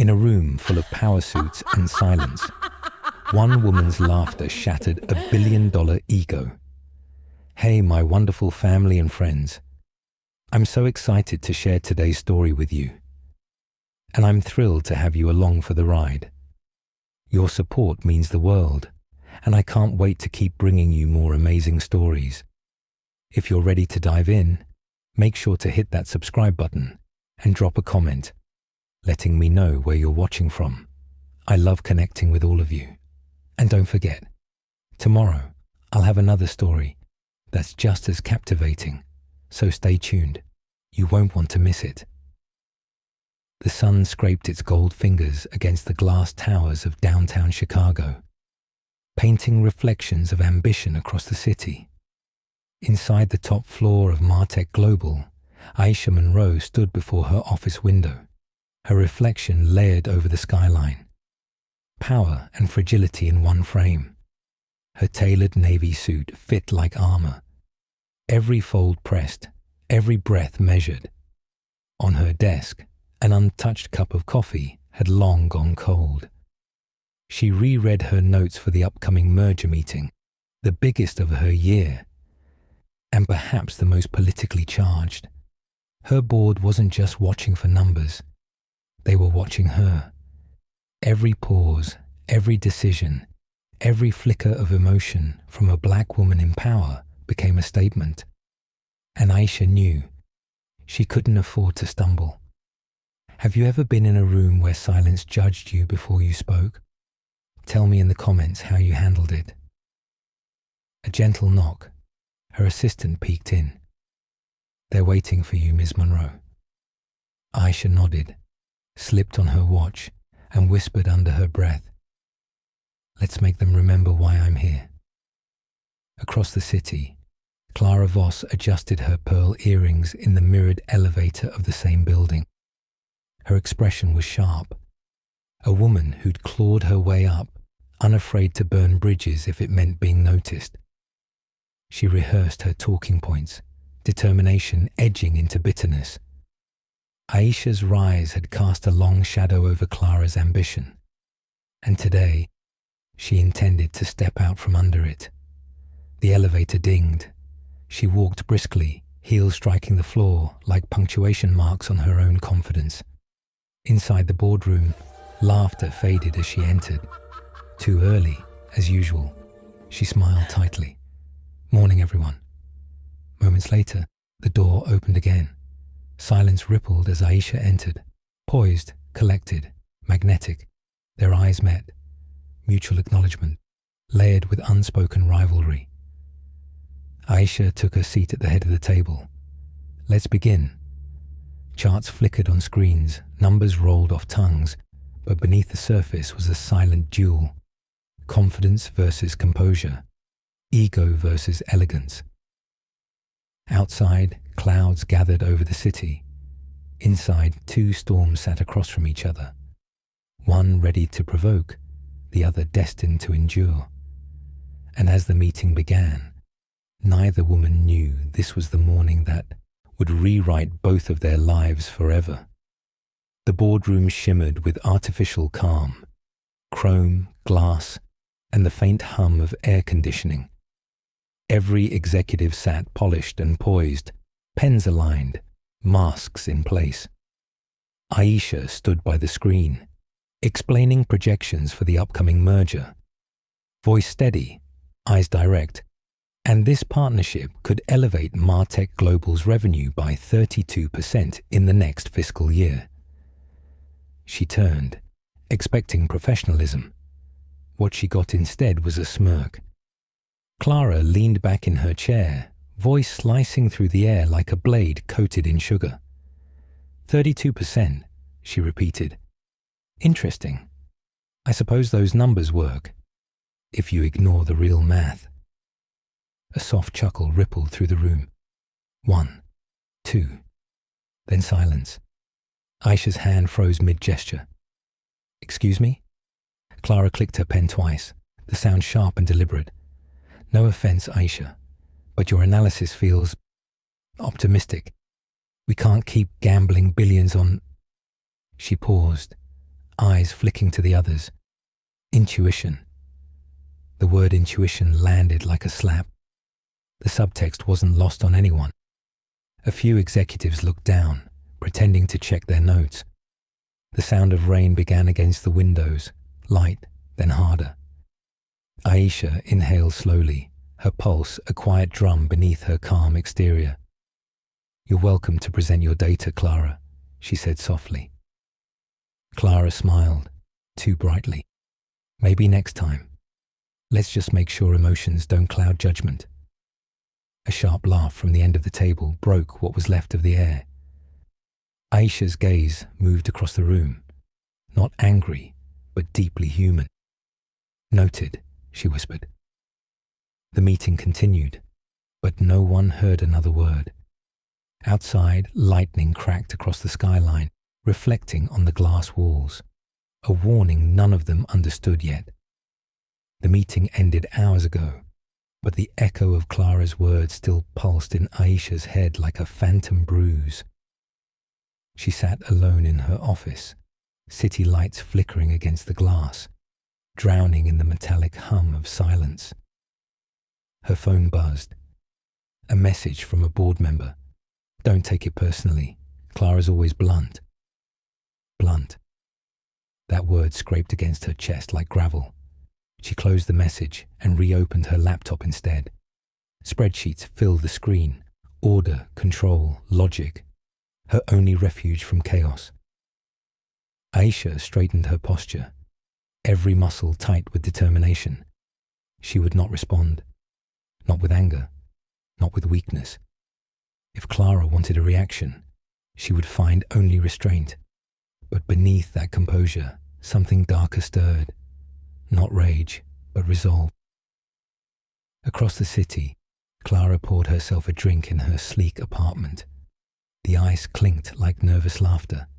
In a room full of power suits and silence, one woman's laughter shattered a billion-dollar ego. Hey, my wonderful family and friends. I'm so excited to share today's story with you. And I'm thrilled to have you along for the ride. Your support means the world, and I can't wait to keep bringing you more amazing stories. If you're ready to dive in, make sure to hit that subscribe button and drop a comment, letting me know where you're watching from. I love connecting with all of you. And don't forget, tomorrow I'll have another story that's just as captivating, so stay tuned. You won't want to miss it. The sun scraped its gold fingers against the glass towers of downtown Chicago, painting reflections of ambition across the city. Inside the top floor of Martech Global, Aisha Monroe stood before her office window, her reflection layered over the skyline. Power and fragility in one frame. Her tailored navy suit fit like armor. Every fold pressed, every breath measured. On her desk, an untouched cup of coffee had long gone cold. She reread her notes for the upcoming merger meeting, the biggest of her year, and perhaps the most politically charged. Her board wasn't just watching for numbers. They were watching her. Every pause, every decision, every flicker of emotion from a black woman in power became a statement. And Aisha knew she couldn't afford to stumble. Have you ever been in a room where silence judged you before you spoke? Tell me in the comments how you handled it. A gentle knock. Her assistant peeked in. They're waiting for you, Ms. Monroe. Aisha nodded, slipped on her watch, and whispered under her breath, let's make them remember why I'm here. Across the city, Clara Voss adjusted her pearl earrings in the mirrored elevator of the same building. Her expression was sharp. A woman who'd clawed her way up, unafraid to burn bridges if it meant being noticed. She rehearsed her talking points, determination edging into bitterness. Aisha's rise had cast a long shadow over Clara's ambition, and today she intended to step out from under it. The elevator dinged. She walked briskly, heels striking the floor like punctuation marks on her own confidence. Inside the boardroom, laughter faded as she entered. Too early, as usual. She smiled tightly. Morning, everyone. Moments later, the door opened again. Silence rippled as Aisha entered, poised, collected, magnetic. Their eyes met. Mutual acknowledgement, layered with unspoken rivalry. Aisha took her seat at the head of the table. Let's begin. Charts flickered on screens, numbers rolled off tongues, but beneath the surface was a silent duel. Confidence versus composure. Ego versus elegance. Outside, clouds gathered over the city. Inside, two storms sat across from each other. One ready to provoke, the other destined to endure. And as the meeting began, neither woman knew this was the morning that would rewrite both of their lives forever. The boardroom shimmered with artificial calm, chrome, glass, and the faint hum of air conditioning. Every executive sat polished and poised, pens aligned, masks in place. Aisha stood by the screen, explaining projections for the upcoming merger. Voice steady, eyes direct, and this partnership could elevate Martech Global's revenue by 32% in the next fiscal year. She turned, expecting professionalism. What she got instead was a smirk. Clara leaned back in her chair, voice slicing through the air like a blade coated in sugar. 32%, she repeated. Interesting. I suppose those numbers work, if you ignore the real math. A soft chuckle rippled through the room. 1, 2, then silence. Aisha's hand froze mid-gesture. Excuse me? Clara clicked her pen twice, the sound sharp and deliberate. No offense, Aisha, but your analysis feels optimistic. We can't keep gambling billions on... She paused, eyes flicking to the others. Intuition. The word intuition landed like a slap. The subtext wasn't lost on anyone. A few executives looked down, pretending to check their notes. The sound of rain began against the windows, light, then harder. Aisha inhaled slowly, her pulse a quiet drum beneath her calm exterior. "You're welcome to present your data, Clara," she said softly. Clara smiled, too brightly. "Maybe next time. Let's just make sure emotions don't cloud judgment." A sharp laugh from the end of the table broke what was left of the air. Aisha's gaze moved across the room, not angry, but deeply human. "Noted," she whispered. The meeting continued, but no one heard another word. Outside, lightning cracked across the skyline, reflecting on the glass walls, a warning none of them understood yet. The meeting ended hours ago, but the echo of Clara's words still pulsed in Aisha's head like a phantom bruise. She sat alone in her office, city lights flickering against the glass, drowning in the metallic hum of silence. Her phone buzzed. A message from a board member. "Don't take it personally. Clara's always blunt." Blunt. That word scraped against her chest like gravel. She closed the message and reopened her laptop instead. Spreadsheets filled the screen. Order, control, logic. Her only refuge from chaos. Aisha straightened her posture, every muscle tight with determination. She would not respond. Not with anger. Not with weakness. If Clara wanted a reaction, she would find only restraint. But beneath that composure, something darker stirred. Not rage, but resolve. Across the city, Clara poured herself a drink in her sleek apartment. The ice clinked like nervous laughter.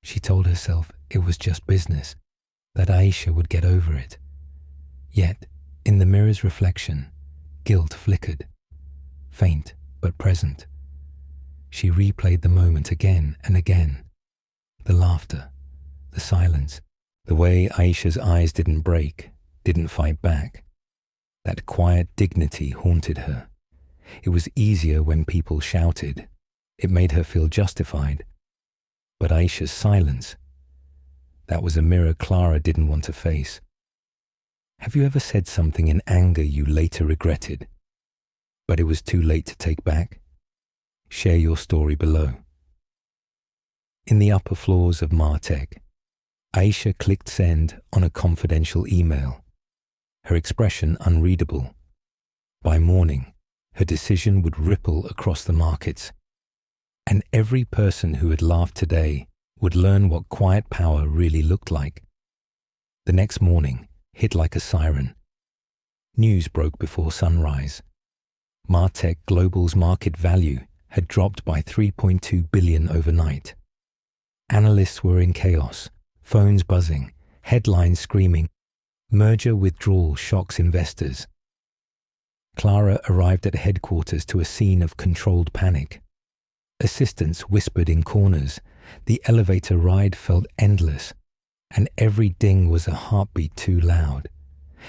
She told herself it was just business, that Aisha would get over it. Yet, in the mirror's reflection, guilt flickered, faint but present. She replayed the moment again and again. The laughter, the silence, the way Aisha's eyes didn't break, didn't fight back. That quiet dignity haunted her. It was easier when people shouted. It made her feel justified. But Aisha's silence, that was a mirror Clara didn't want to face. Have you ever said something in anger you later regretted, but it was too late to take back? Share your story below. In the upper floors of Martech, Aisha clicked send on a confidential email, her expression unreadable. By morning, her decision would ripple across the markets, and every person who had laughed today would learn what quiet power really looked like. The next morning hit like a siren. News broke before sunrise. Martech Global's market value had dropped by 3.2 billion overnight. Analysts were in chaos, phones buzzing, headlines screaming, merger withdrawal shocks investors. Clara arrived at headquarters to a scene of controlled panic. Assistants whispered in corners, the elevator ride felt endless, and every ding was a heartbeat too loud.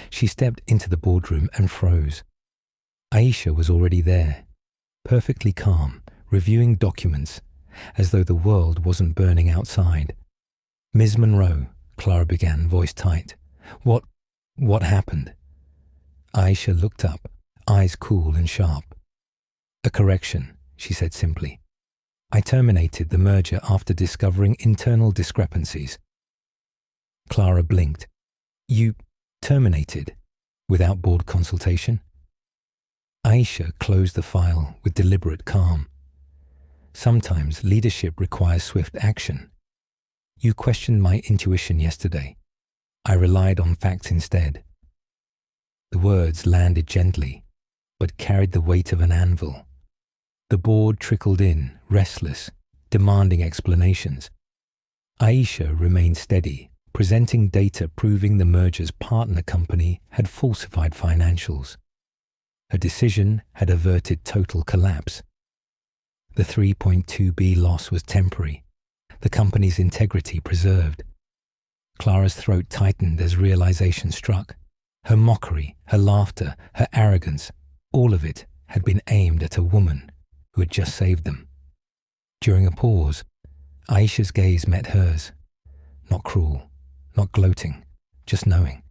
She stepped into the boardroom and froze. Aisha was already there, perfectly calm, reviewing documents, as though the world wasn't burning outside. "Ms. Monroe," Clara began, voice tight. What happened?" Aisha looked up, eyes cool and sharp. "A correction," she said simply. "I terminated the merger after discovering internal discrepancies." Clara blinked. "You terminated? Without board consultation?" Aisha closed the file with deliberate calm. "Sometimes leadership requires swift action. You questioned my intuition yesterday. I relied on facts instead." The words landed gently, but carried the weight of an anvil. The board trickled in, restless, demanding explanations. Aisha remained steady, presenting data proving the merger's partner company had falsified financials. Her decision had averted total collapse. The 3.2B loss was temporary, the company's integrity preserved. Clara's throat tightened as realization struck. Her mockery, her laughter, her arrogance, all of it had been aimed at a woman who had just saved them. During a pause, Aisha's gaze met hers. Not cruel, not gloating, just knowing.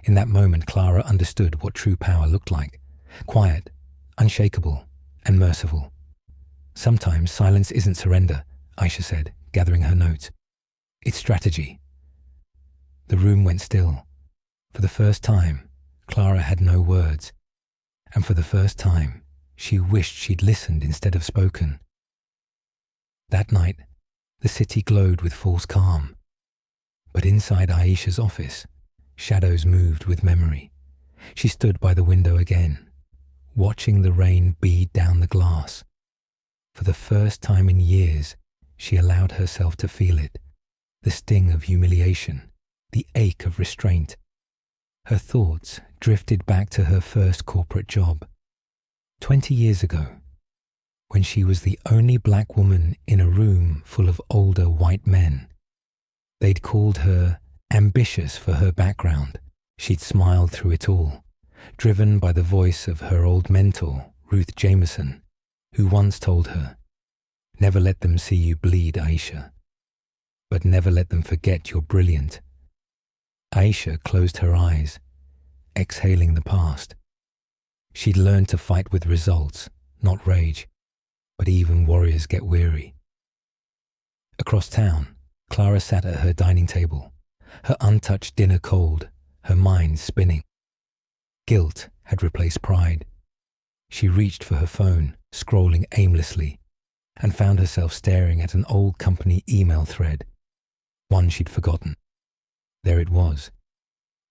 In that moment, Clara understood what true power looked like. Quiet, unshakable, and merciful. Sometimes silence isn't surrender, Aisha said, gathering her notes. It's strategy. The room went still. For the first time, Clara had no words. And for the first time, she wished she'd listened instead of spoken. That night, the city glowed with false calm. But inside Aisha's office, shadows moved with memory. She stood by the window again, watching the rain bead down the glass. For the first time in years, she allowed herself to feel it, the sting of humiliation, the ache of restraint. Her thoughts drifted back to her first corporate job, 20 years ago, when she was the only black woman in a room full of older white men. They'd called her ambitious for her background. She'd smiled through it all, driven by the voice of her old mentor, Ruth Jameson, who once told her, "Never let them see you bleed, Aisha, but never let them forget you're brilliant." Aisha closed her eyes, exhaling the past. She'd learned to fight with results, not rage, but even warriors get weary. Across town, Clara sat at her dining table, her untouched dinner cold, her mind spinning. Guilt had replaced pride. She reached for her phone, scrolling aimlessly, and found herself staring at an old company email thread, one she'd forgotten. There it was.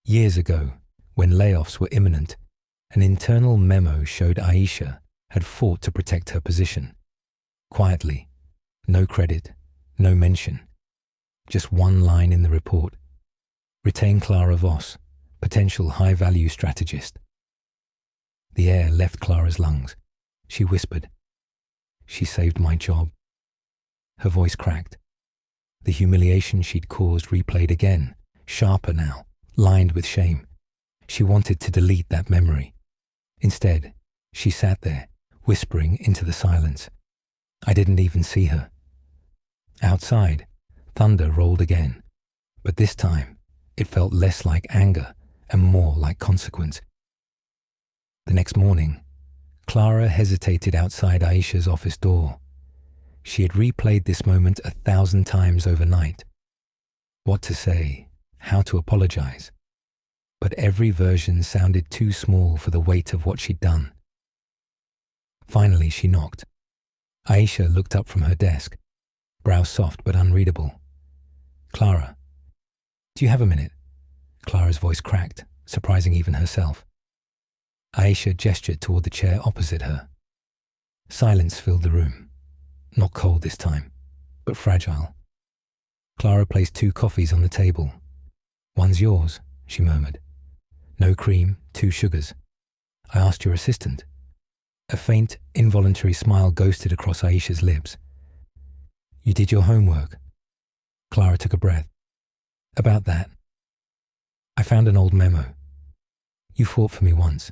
Years ago, when layoffs were imminent, an internal memo showed Aisha had fought to protect her position. Quietly, no credit, no mention. Just one line in the report. Retain Clara Voss, potential high-value strategist. The air left Clara's lungs. She whispered, "She saved my job." Her voice cracked. The humiliation she'd caused replayed again, sharper now, lined with shame. She wanted to delete that memory. Instead, she sat there, whispering into the silence. I didn't even see her. Outside, thunder rolled again, but this time it felt less like anger and more like consequence. The next morning, Clara hesitated outside Aisha's office door. She had replayed this moment 1,000 times overnight. What to say, how to apologize. But every version sounded too small for the weight of what she'd done. Finally, she knocked. Aisha looked up from her desk, brow soft but unreadable. "Clara, do you have a minute?" Clara's voice cracked, surprising even herself. Aisha gestured toward the chair opposite her. Silence filled the room. Not cold this time, but fragile. Clara placed 2 coffees on the table. "One's yours," she murmured. "No cream, 2 sugars. I asked your assistant." A faint, involuntary smile ghosted across Aisha's lips. "You did your homework." Clara took a breath. "About that. I found an old memo. You fought for me once,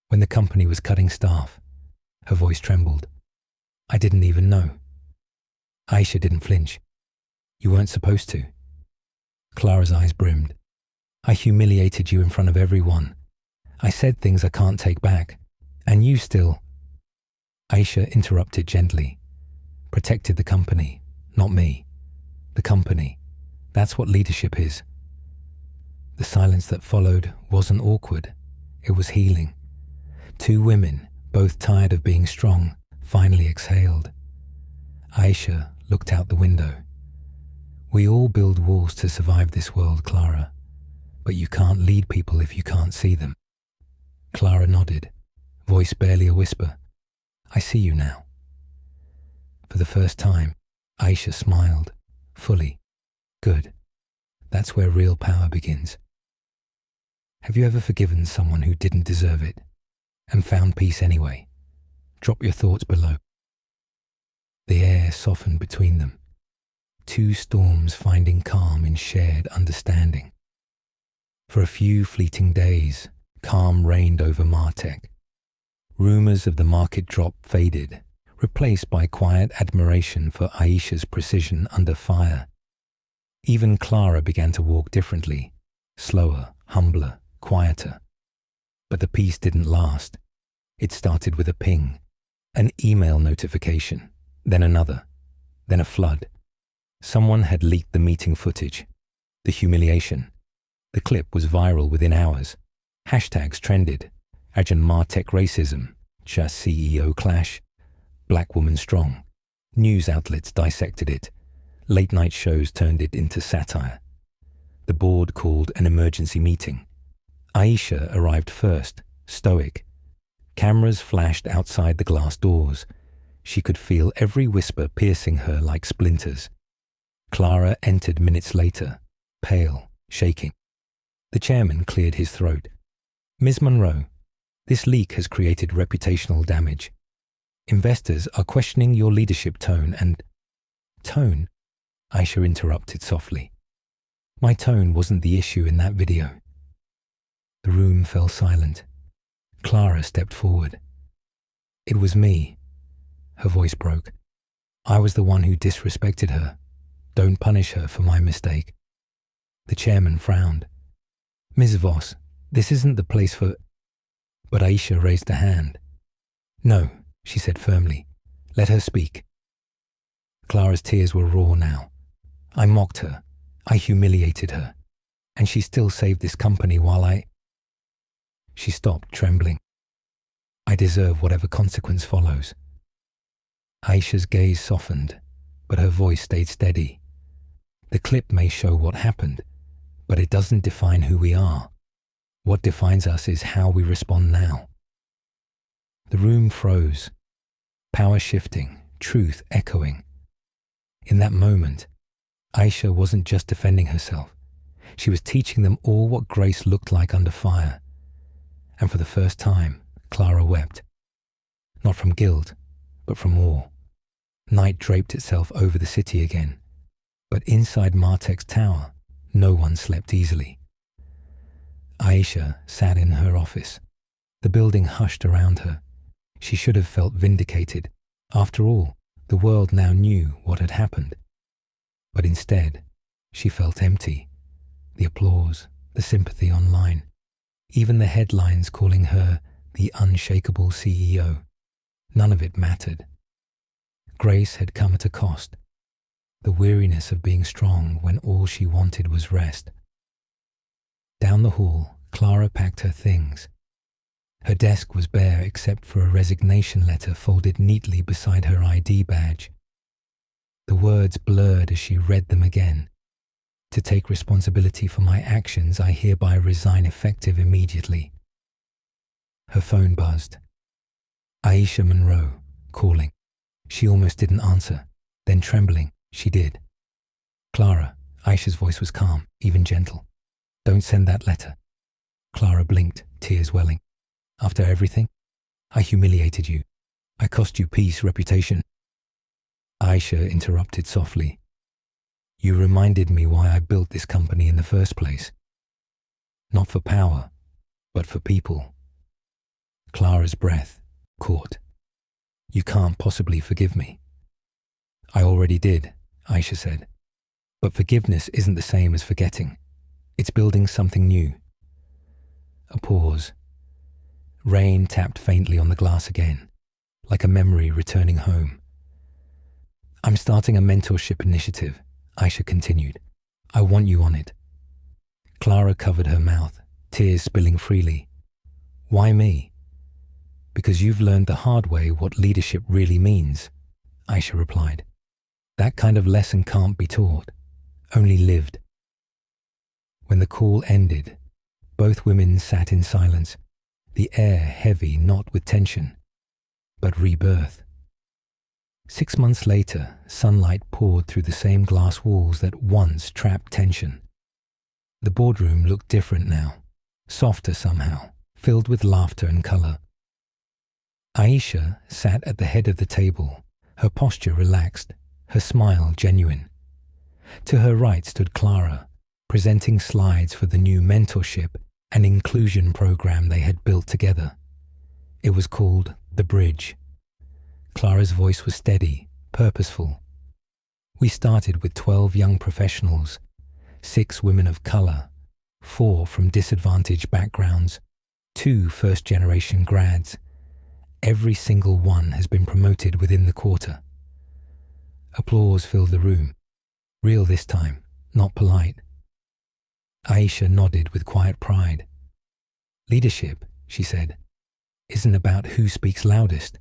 when the company was cutting staff." Her voice trembled. "I didn't even know." Aisha didn't flinch. "You weren't supposed to." Clara's eyes brimmed. "I humiliated you in front of everyone. I said things I can't take back. And you still..." Aisha interrupted gently. "Protected the company, not me. The company. That's what leadership is." The silence that followed wasn't awkward. It was healing. 2 women, both tired of being strong, finally exhaled. Aisha looked out the window. "We all build walls to survive this world, Clara. But you can't lead people if you can't see them." Clara nodded, voice barely a whisper. "I see you now." For the first time, Aisha smiled, fully. "Good. That's where real power begins." Have you ever forgiven someone who didn't deserve it and found peace anyway? Drop your thoughts below. The air softened between them. two storms finding calm in shared understanding. For a few fleeting days, calm reigned over Martech. Rumors of the market drop faded, replaced by quiet admiration for Aisha's precision under fire. Even Clara began to walk differently, slower, humbler, quieter. But the peace didn't last. It started with a ping, an email notification, then another, then a flood. Someone had leaked the meeting footage, the humiliation. The clip was viral within hours. Hashtags trended. Ajahn Martech racism, Just CEO clash, Black woman strong. News outlets dissected it. Late-night shows turned it into satire. The board called an emergency meeting. Aisha arrived first, stoic. Cameras flashed outside the glass doors. She could feel every whisper piercing her like splinters. Clara entered minutes later, pale, shaking. The chairman cleared his throat. Ms. Monroe, this leak has created reputational damage. Investors are questioning your leadership tone and... Tone? Aisha interrupted softly. My tone wasn't the issue in that video. The room fell silent. Clara stepped forward. It was me. Her voice broke. I was the one who disrespected her. Don't punish her for my mistake. The chairman frowned. Ms. Voss, this isn't the place for... But Aisha raised a hand. No, she said firmly. Let her speak. Clara's tears were raw now. I mocked her. I humiliated her. And she still saved this company while I... She stopped, trembling. I deserve whatever consequence follows. Aisha's gaze softened, but her voice stayed steady. The clip may show what happened, but it doesn't define who we are. What defines us is how we respond now. The room froze, power shifting, truth echoing. In that moment, Aisha wasn't just defending herself. She was teaching them all what grace looked like under fire. And for the first time, Clara wept. Not from guilt, but from awe. Night draped itself over the city again. But inside Martech's tower, no one slept easily. Aisha sat in her office. The building hushed around her. She should have felt vindicated. After all, the world now knew what had happened. But instead, she felt empty. The applause, the sympathy online, even the headlines calling her the unshakable CEO. None of it mattered. Grace had come at a cost. The weariness of being strong when all she wanted was rest. Down the hall, Clara packed her things. Her desk was bare except for a resignation letter folded neatly beside her ID badge. The words blurred as she read them again. To take responsibility for my actions, I hereby resign effective immediately. Her phone buzzed. Aisha Monroe, calling. She almost didn't answer. Then trembling, she did. Clara, Aisha's voice was calm, even gentle. Don't send that letter. Clara blinked, tears welling. After everything, I humiliated you. I cost you peace, reputation. Aisha interrupted softly. You reminded me why I built this company in the first place. Not for power, but for people. Clara's breath caught. You can't possibly forgive me. I already did, Aisha said. But forgiveness isn't the same as forgetting. It's building something new. A pause. Rain tapped faintly on the glass again, like a memory returning home. I'm starting a mentorship initiative, Aisha continued. I want you on it. Clara covered her mouth, tears spilling freely. Why me? Because you've learned the hard way what leadership really means, Aisha replied. That kind of lesson can't be taught, only lived. When the call ended, both women sat in silence, the air heavy not with tension, but rebirth. 6 months later, sunlight poured through the same glass walls that once trapped tension. The boardroom looked different now, softer somehow, filled with laughter and color. Aisha sat at the head of the table, her posture relaxed, her smile genuine. To her right stood Clara, presenting slides for the new mentorship and inclusion program they had built together. It was called The Bridge. Clara's voice was steady, purposeful. We started with 12 young professionals, 6 women of color, 4 from disadvantaged backgrounds, 2 first-generation grads. Every single one has been promoted within the quarter. Applause filled the room. Real this time, not polite. Aisha nodded with quiet pride. Leadership, she said, isn't about who speaks loudest.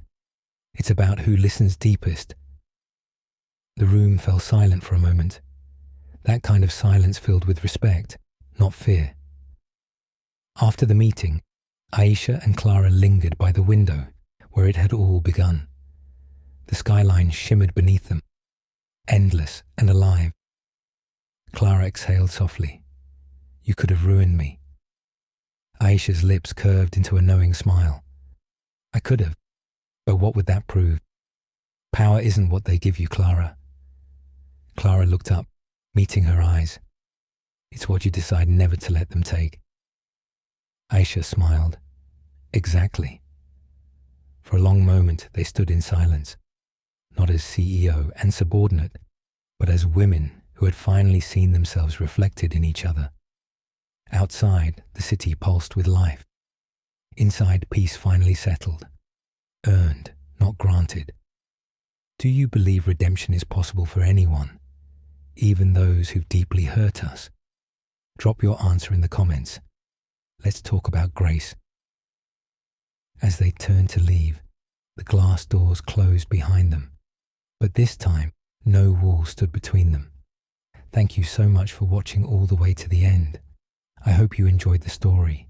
It's about who listens deepest. The room fell silent for a moment. That kind of silence filled with respect, not fear. After the meeting, Aisha and Clara lingered by the window where it had all begun. The skyline shimmered beneath them, endless and alive. Clara exhaled softly. You could have ruined me. Aisha's lips curved into a knowing smile. I could have, but what would that prove? Power isn't what they give you, Clara. Clara looked up, meeting her eyes. It's what you decide never to let them take. Aisha smiled. Exactly. For a long moment they stood in silence, not as CEO and subordinate, but as women who had finally seen themselves reflected in each other. Outside, the city pulsed with life. Inside, peace finally settled. Earned, not granted. Do you believe redemption is possible for anyone, even those who've deeply hurt us? Drop your answer in the comments. Let's talk about grace. As they turned to leave, the glass doors closed behind them. But this time, no wall stood between them. Thank you so much for watching all the way to the end. I hope you enjoyed the story.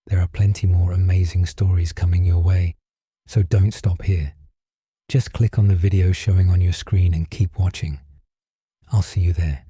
There are plenty more amazing stories coming your way, so don't stop here. Just click on the video showing on your screen and keep watching. I'll see you there.